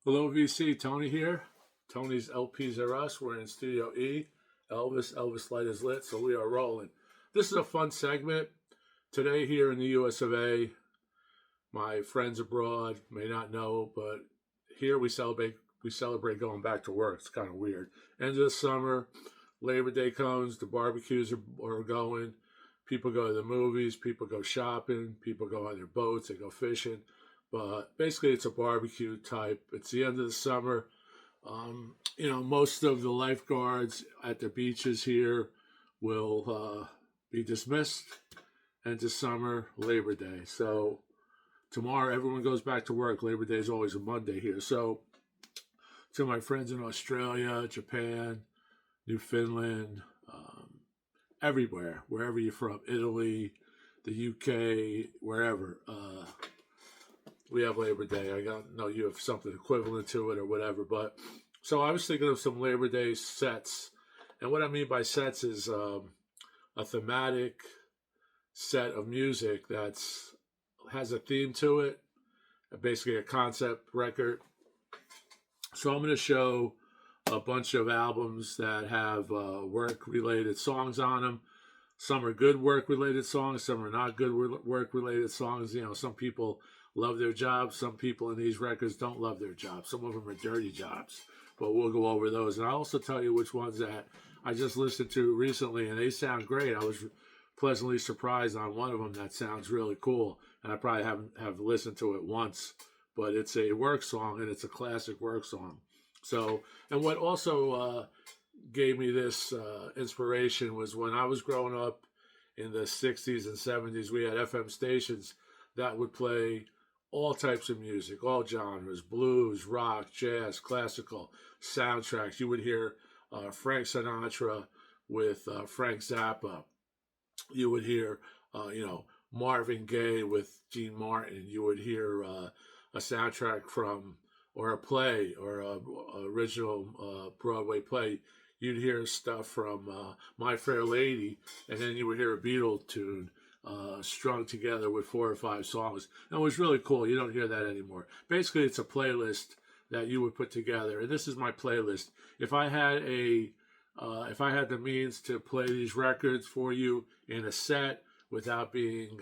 Hello, VC. Tony here. Tony's LPs are us. We're in Studio E. Elvis Light is lit, so we are rolling. This is a fun segment. Today, here in the US of A, my friends abroad may not know, but here we celebrate going back to work. It's kind of weird. End of the summer, Labor Day comes, the barbecues are going. People go to the movies, people go shopping, people go on their boats, they go fishing. But basically, it's a barbecue type. It's the end of the summer. Most of the lifeguards at the beaches here will be dismissed into summer Labor Day. So tomorrow, everyone goes back to work. Labor Day is always a Monday here. So to my friends in Australia, Japan, Newfoundland, everywhere, wherever you're from, Italy, the UK, wherever. We have Labor Day. I don't know you have something equivalent to it or whatever, but so I was thinking of some Labor Day sets, and what I mean by sets is a thematic set of music that's has a theme to it, basically a concept record. So I'm going to show a bunch of albums that have work-related songs on them. Some are good work-related songs. Some are not good work-related songs. Some people love their jobs. Some people in these records don't love their jobs. Some of them are dirty jobs. But we'll go over those. And I'll also tell you which ones that I just listened to recently, and they sound great. I was pleasantly surprised on one of them that sounds really cool. And I probably have listened to it once. But it's a work song, and it's a classic work song. So, and what also gave me this inspiration was when I was growing up in the 60s and 70s, we had FM stations that would play all types of music, all genres, blues, rock, jazz, classical, soundtracks. You would hear Frank Sinatra with Frank Zappa. You would hear, Marvin Gaye with Gene Martin. You would hear a soundtrack from, or a play, or a original Broadway play. You'd hear stuff from My Fair Lady, and then you would hear a Beatle tune strung together with 4 or 5 songs. And it was really cool. You don't hear that anymore. Basically, it's a playlist that you would put together, and this is my playlist. If I had the means to play these records for you in a set without being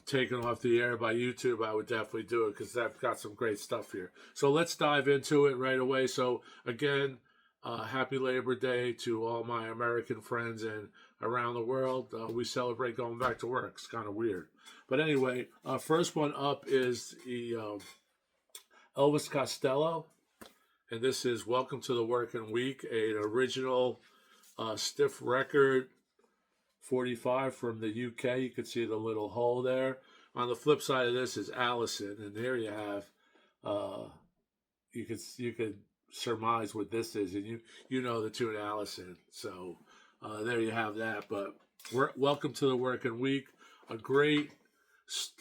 taken off the air by YouTube, I would definitely do it because I've got some great stuff here. So let's dive into it right away. So again, happy Labor Day to all my American friends and around the world. We celebrate going back to work. It's kind of weird. But anyway, first one up is the Elvis Costello. And this is Welcome to the Working Week, an original stiff record 45 from the UK. You can see the little hole there. On the flip side of this is Allison, and there you have. You could surmise what this is, and you know the tune Allison. So there you have that. But welcome to the Working Week. A great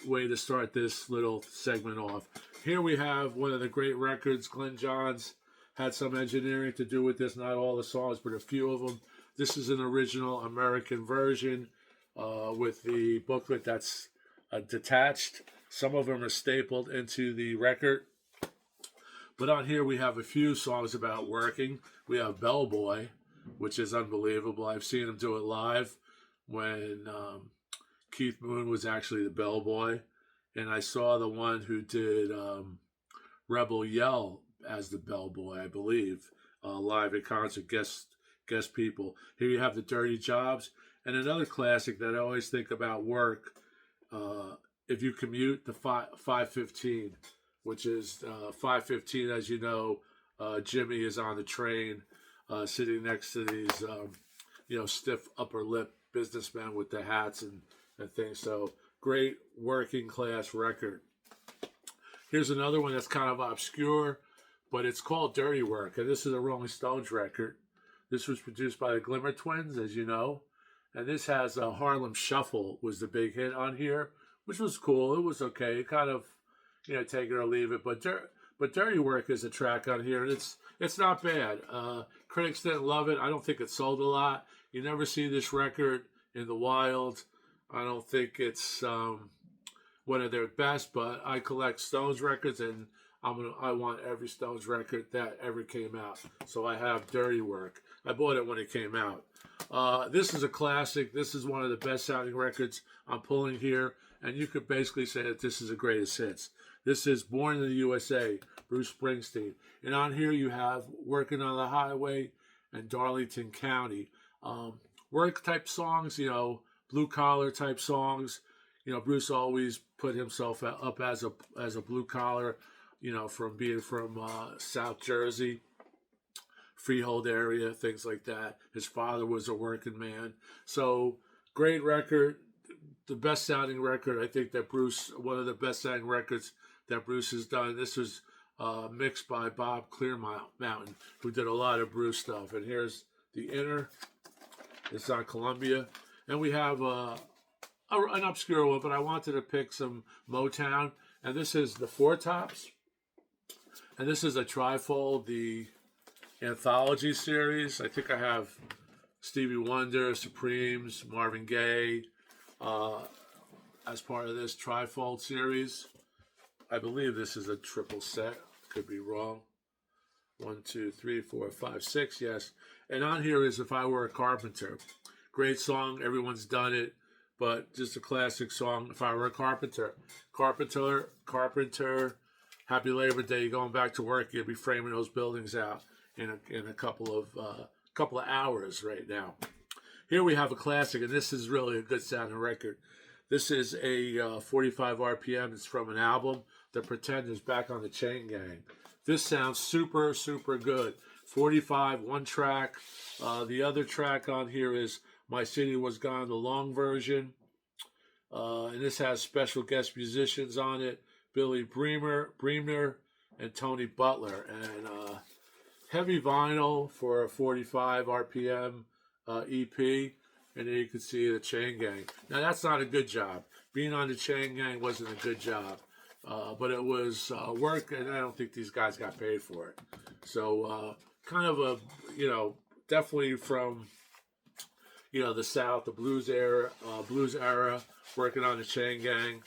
way to start this little segment off. Here we have one of the great records. Glyn Johns had some engineering to do with this. Not all the songs, but a few of them. This is an original American version with the booklet that's detached. Some of them are stapled into the record. But on here we have a few songs about working. We have Bellboy, which is unbelievable. I've seen him do it live when Keith Moon was actually the bellboy. And I saw the one who did Rebel Yell as the bellboy, I believe, live at concert, guest people. Here you have the Dirty Jobs. And another classic that I always think about work, if you commute, the 515, which is 515, as you know, Jimmy is on the train sitting next to these, stiff upper lip businessmen with the hats and things. So great working class record. Here's another one that's kind of obscure, but it's called Dirty Work. And this is a Rolling Stones record. This was produced by the Glimmer Twins, as you know. And this has a Harlem Shuffle was the big hit on here, which was cool. It was okay. It kind of, take it or leave it. But Dirty Work is a track on here, and it's not bad. Critics didn't love it. I don't think it sold a lot. You never see this record in the wild. I don't think it's one of their best, but I collect Stones records, and I want every Stones record that ever came out. So I have Dirty Work. I bought it when it came out. This is a classic. This is one of the best sounding records I'm pulling here, and you could basically say that this is a greatest hits. This is Born in the USA, Bruce Springsteen. And on here you have Working on the Highway and Darlington County. Work type songs, blue collar type songs. Bruce always put himself up as a blue collar, from being from South Jersey, Freehold area, things like that. His father was a working man. So great record, the best sounding record. I think that one of the best sounding records that Bruce has done. This was mixed by Bob Clearmountain, who did a lot of Bruce stuff. And here's The Inner. It's on Columbia. And we have an obscure one, but I wanted to pick some Motown. And this is the Four Tops. And this is a trifold, the anthology series. I think I have Stevie Wonder, Supremes, Marvin Gaye as part of this trifold series. I believe this is a triple set. Could be wrong. 1, 2, 3, 4, 5, 6. Yes. And on here is If I Were a Carpenter. Great song. Everyone's done it. But just a classic song. If I Were a Carpenter. Carpenter. Happy Labor Day. You're going back to work. You'll be framing those buildings out in a couple of hours right now. Here we have a classic, and this is really a good sounding record. This is a 45 RPM. It's from an album, The Pretenders, Back on the Chain Gang. This sounds super, super good. 45, one track. The other track on here is My City Was Gone, the long version. And this has special guest musicians on it. Billy Bremer and Tony Butler. And heavy vinyl for a 45 RPM EP. And then you can see the Chain Gang. Now, that's not a good job. Being on the Chain Gang wasn't a good job. But it was work, and I don't think these guys got paid for it. So kind of a, definitely from, the South, the blues era, working on the Chain Gang.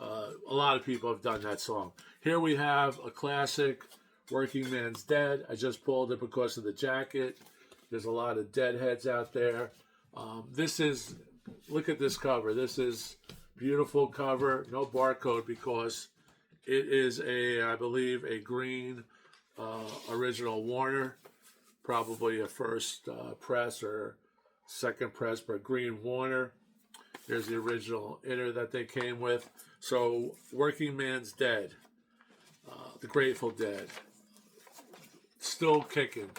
A lot of people have done that song. Here we have a classic, Working Man's Dead. I just pulled it because of the jacket. There's a lot of deadheads out there. Look at this cover. This is beautiful cover. No barcode because it is I believe, a green original Warner. Probably a first press or second press, but green Warner. There's the original inner that they came with. So, Working Man's Dead. The Grateful Dead. Still kicking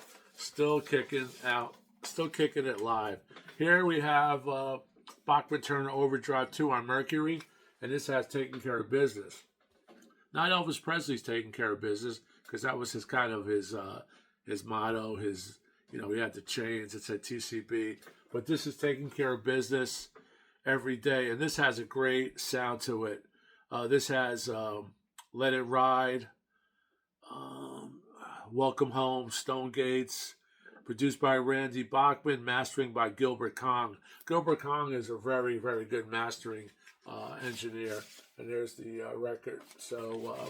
out. Still kicking it live. Here we have Bachman Turner Overdrive 2 on Mercury, and this has Taking Care of Business. Not Elvis Presley's Taking Care of Business, because that was his motto, he had the chains that said TCB, but this is Taking Care of Business every day, and this has a great sound to it. This has Let It Ride, Welcome Home, Stone Gates, produced by Randy Bachman, mastering by Gilbert Kong. Gilbert Kong is a very, very good mastering engineer. And there's the record. So,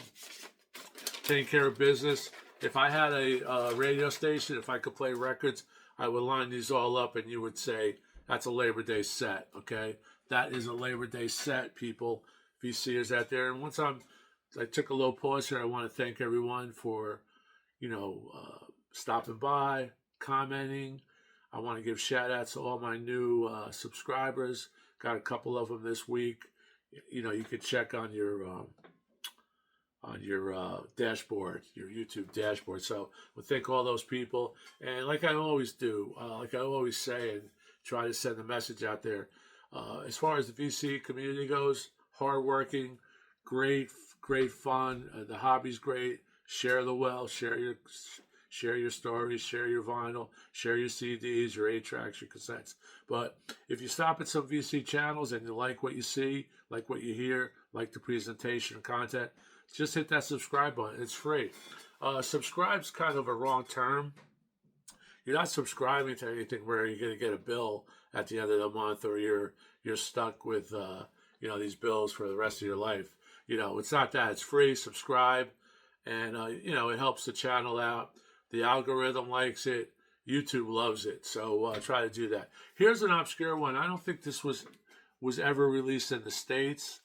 Taking Care of Business. If I had a radio station, if I could play records, I would line these all up and you would say, that's a Labor Day set, okay? That is a Labor Day set, people, VCers out there. And I took a little pause here. I want to thank everyone for, stopping by, commenting. I want to give shout outs to all my new subscribers. Got a couple of them this week. You could check on your dashboard, your YouTube dashboard. So we'll thank all those people. And like I always do, like I always say and try to send a message out there, as far as the VC community goes, hardworking, great fun. The hobby's great. Share the wealth, share your stories, share your vinyl, share your CDs, your 8-tracks, your cassettes. But if you stop at some VC channels and you like what you see, like what you hear, like the presentation and content, just hit that subscribe button. It's free. Subscribe's kind of a wrong term. You're not subscribing to anything where you're going to get a bill at the end of the month, or you're stuck with these bills for the rest of your life. It's not that. It's free. Subscribe. and it helps the channel out. The algorithm likes it. YouTube loves it, so try to do that. Here's an obscure one. I don't think this was ever released in the States.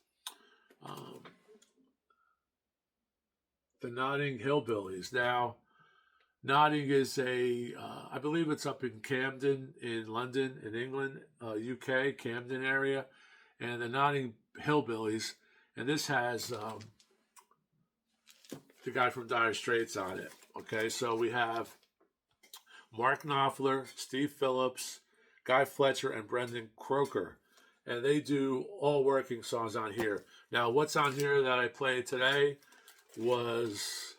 Um, the Notting Hillbillies. Now, Notting is I believe it's up in Camden, in London, in England, UK, Camden area, and the Notting Hillbillies. And this has the guy from Dire Straits on it. Okay, so we have Mark Knopfler, Steve Phillips, Guy Fletcher, and Brendan Croker. And they do all working songs on here. Now, what's on here that I played today was,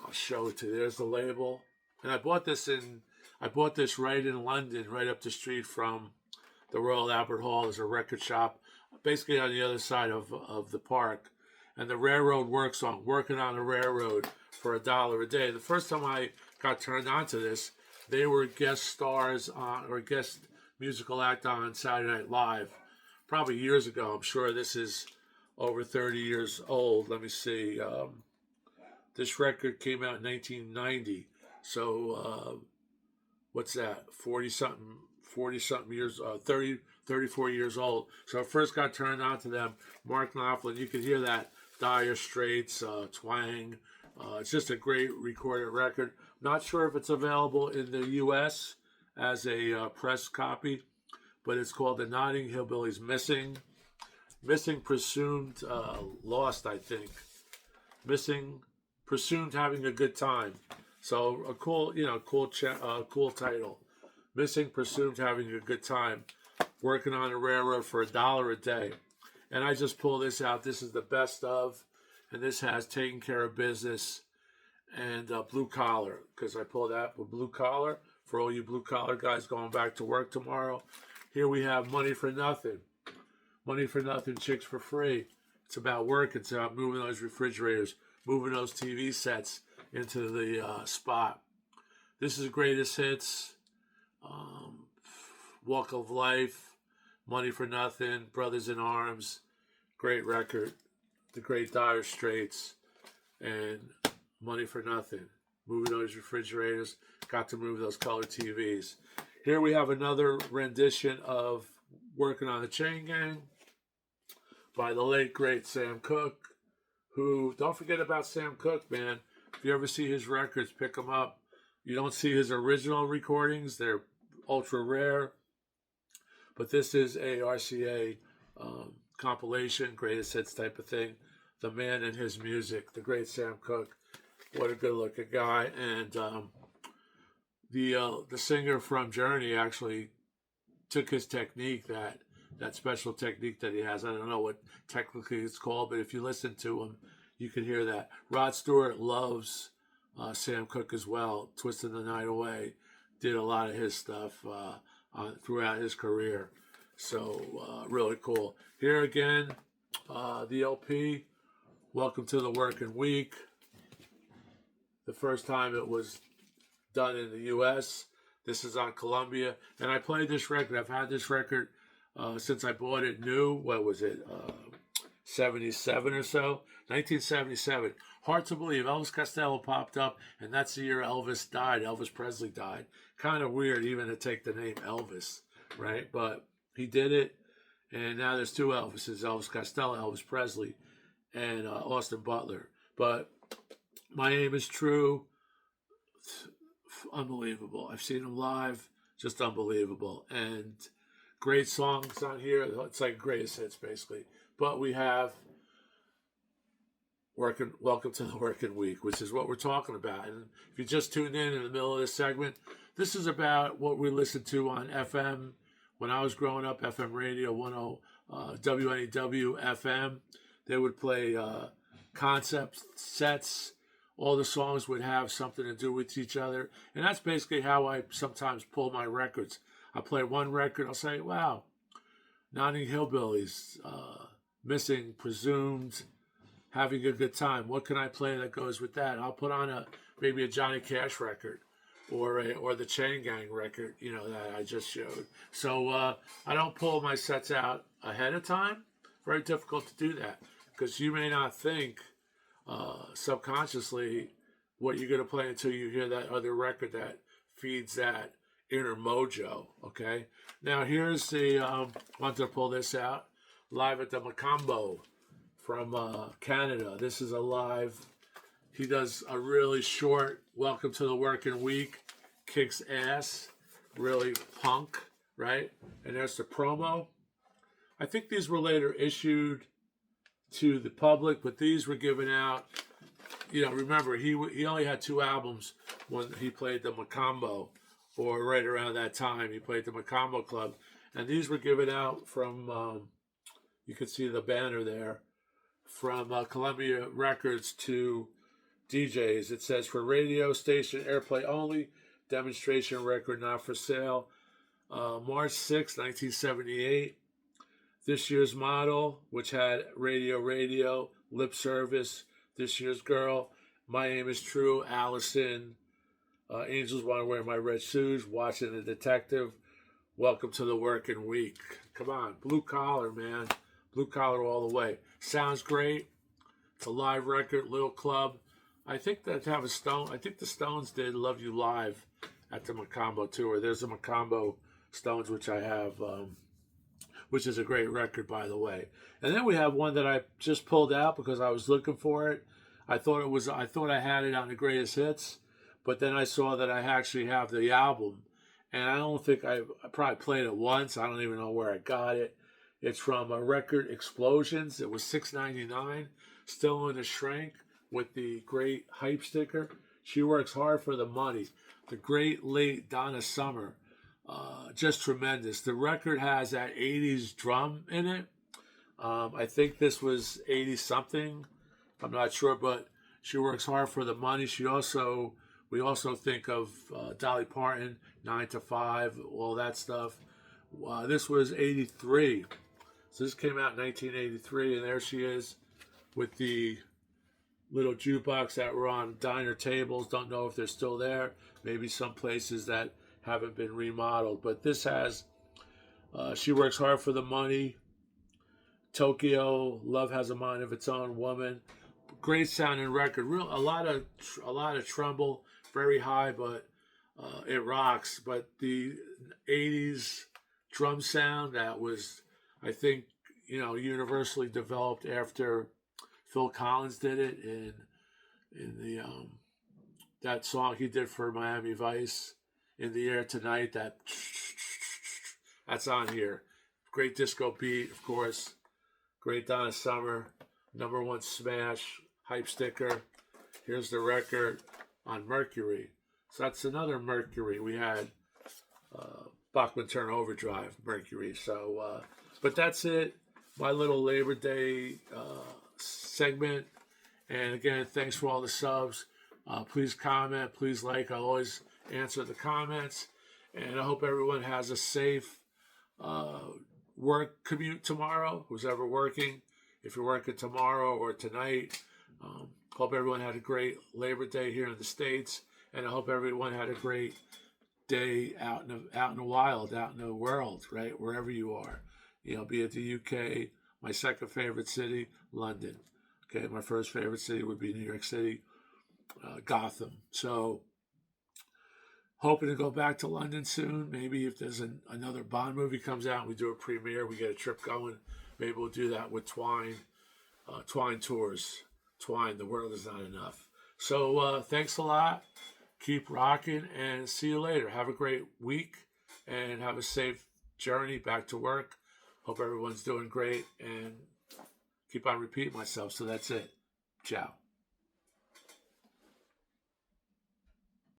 I'll show it to you. There's the label. And I bought this right in London, right up the street from the Royal Albert Hall. There's a record shop, basically on the other side of the park. And the Railroad Work song, Working on the Railroad for $1 a day. The first time I got turned on to this, they were guest stars on, or guest musical act on Saturday Night Live, probably years ago. I'm sure this is over 30 years old. Let me see. This record came out in 1990. So what's that? 40 something years, 34 years old. So I first got turned on to them. Mark Knopfler, you could hear that Dire Straits twang. It's just a great recorded record. Not sure if it's available in the U.S. as a press copy, but it's called The Notting Hillbillies Missing, Presumed Lost, I think. Missing, Presumed Having a Good Time. So a cool title. Missing, Presumed Having a Good Time. Working on a railroad for $1 a day. And I just pull this out. This is the best of, and this has Taking Care of Business and Blue Collar, because I pulled that with Blue Collar for all you blue collar guys going back to work tomorrow. Here we have Money for Nothing. Money for Nothing, Chicks for Free. It's about work. It's about moving those refrigerators, moving those TV sets into the spot. This is Greatest Hits, Walk of Life, Money for Nothing, Brothers in Arms, great record. The great Dire Straits, and Money for Nothing. Moving those refrigerators, got to move those color TVs. Here we have another rendition of Working on the Chain Gang by the late, great Sam Cooke, who, don't forget about Sam Cooke, man. If you ever see his records, pick them up. You don't see his original recordings. They're ultra rare. But this is a RCA compilation, greatest hits type of thing. The man and his music, the great Sam Cooke. What a good-looking guy. And the singer from Journey actually took his technique, that special technique that he has. I don't know what technically it's called, but if you listen to him, you can hear that. Rod Stewart loves Sam Cooke as well. Twisting the Night Away, did a lot of his stuff throughout his career. So really cool. Here again, the LP, Welcome to the Working Week. The first time it was done in the U.S. This is on Columbia. And I played this record. I've had this record since I bought it new. What was it? 77 or so? 1977. Hard to believe. Elvis Costello popped up, and that's the year Elvis died. Elvis Presley died. Kind of weird even to take the name Elvis, right? But he did it, and now there's two Elvises, Elvis Costello, Elvis Presley, and Austin Butler. But My Aim Is True, unbelievable. I've seen him live, just unbelievable. And great songs on here. It's like greatest hits, basically. But we have Welcome to the Working Week, which is what we're talking about. And if you just tuned in the middle of this segment, this is about what we listened to on FM. When I was growing up, FM radio, WNEW FM, they would play concept sets. All the songs would have something to do with each other. And that's basically how I sometimes pull my records. I play one record, I'll say, wow, Notting Hillbillies, Missing, Presumed, Having a Good Time. What can I play that goes with that? I'll put on maybe a Johnny Cash record or the Chain Gang record, that I just showed. So I don't pull my sets out ahead of time. Very difficult to do that because you may not think subconsciously what you're going to play until you hear that other record that feeds that inner mojo. Okay, now here's the want to pull this out live at the Macambo from Canada. This is a live. He does a really short welcome to the working week, kicks ass, really punk, right? And there's the promo. I think these were later issued to the public, but these were given out. Remember, he only had 2 albums when he played the Macambo, or right around that time he played the Macambo Club, and these were given out from. You can see the banner there, from Columbia Records to DJs. It says for radio station airplay only, demonstration record not for sale. March 6, 1978. This year's model, which had radio, lip service, this year's girl, my aim is true, Allison, angels want to wear my red shoes, watching the detective, welcome to the working week. Come on, blue collar, man. Blue collar all the way. Sounds great. It's a live record, little club. I think the Stones did Love You Live at the Macambo tour. There's a Macambo Stones, which I have, which is a great record, by the way. And then we have one that I just pulled out because I was looking for it. I thought I had it on the greatest hits, but then I saw that I actually have the album, and I don't think I probably played it once. I don't even know where I got it. It's from a record Explosions. It was $6.99, still in the shrink with the great hype sticker. She works hard for the money. The great late Donna Summer. Just tremendous. The record has that 80s drum in it. I think this was 80 something. I'm not sure, but she works hard for the money. We also think of Dolly Parton, 9 to 5, all that stuff. This was 83. So this came out in 1983, and there she is with the little jukebox that were on diner tables. Don't know if they're still there. Maybe some places that haven't been remodeled. But this has, she works hard for the money. Tokyo, Love Has a Mind of Its Own, Woman. Great sounding record. A lot of tremble, very high, but it rocks. But the 80s drum sound that was, I think, universally developed after Phil Collins did it in the that song he did for Miami Vice, In the Air Tonight. That's on here. Great disco beat, of course. Great Donna Summer, #1 smash, hype sticker. Here's the record on Mercury. So that's another Mercury. We had Bachman Turner Overdrive, Mercury. So, but that's it. My little Labor Day segment. And again, thanks for all the subs. Please comment, please like. I'll always answer the comments. And I hope everyone has a safe work commute tomorrow, who's ever working. If you're working tomorrow or tonight, hope everyone had a great Labor Day here in the States. And I hope everyone had a great day out in the wild, out in the world, right? Wherever you are. Be it the UK, my second favorite city, London. Okay, my first favorite city would be New York City, Gotham. So, hoping to go back to London soon. Maybe if there's another Bond movie comes out, we do a premiere, we get a trip going. Maybe we'll do that with Twine. Twine Tours. Twine, the world is not enough. So, thanks a lot. Keep rocking, and see you later. Have a great week, and have a safe journey back to work. Hope everyone's doing great, and keep on repeating myself. So that's it. Ciao.